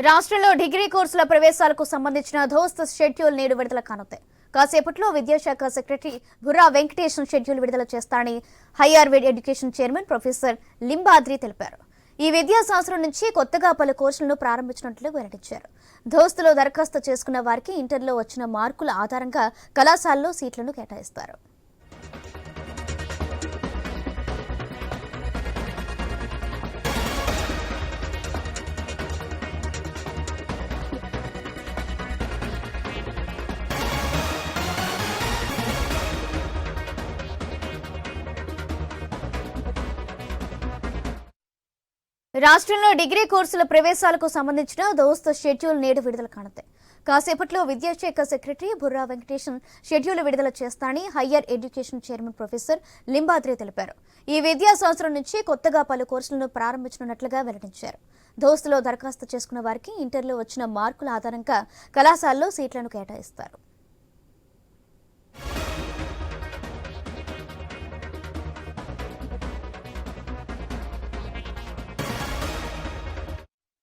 రాష్ట్రంలో డిగ్రీ కోర్సుల ప్రవేశాలకు సంబంధించిన దోస్త్ షెడ్యూల్ నేడు విడుదల కానుంది. కాసేపట్లో విద్యాశాఖ సెక్రటరీ బుర్రా వెంకటేష్ షెడ్యూల్ విడుదల చేస్తారని higher education chairman professor Limbadri తెలిపారు. ఈ విద్యా సంవత్సరం నుంచి కొత్తగా పలు కోర్సులను ప్రారంభించినట్లు వెల్లడించారు. దోస్తులో దరఖాస్తు చేసుకున్న వారికి ఇంటర్లో వచ్చిన మార్కుల ఆధారంగా కళాశాలలో సీట్లను కేటాయిస్తారు. రాష్ట్రంలో డిగ్రీ కోర్సుల ప్రవేశాలకు సంబంధించిన దోస్త్ షెడ్యూల్ నేడు విడుదల కానుంది. కాసేపట్లో విద్యాశాఖ సెక్రటరీ బుర్రా వెంకటేష్ షెడ్యూల్ విడుదల చేస్తారని higher education chairman professor Limbadri తెలిపారు. ఈ విద్యా సంవత్సరం నుంచి కొత్తగా పలు కోర్సులను ప్రారంభించనున్నట్లుగా వెల్లడించారు. దోస్తులో దరఖాస్తు చేసుకున్న వారికి ఇంటర్లో వచ్చిన మార్కుల ఆధారంగా కళాశాలలో సీట్లను కేటాయిస్తారు.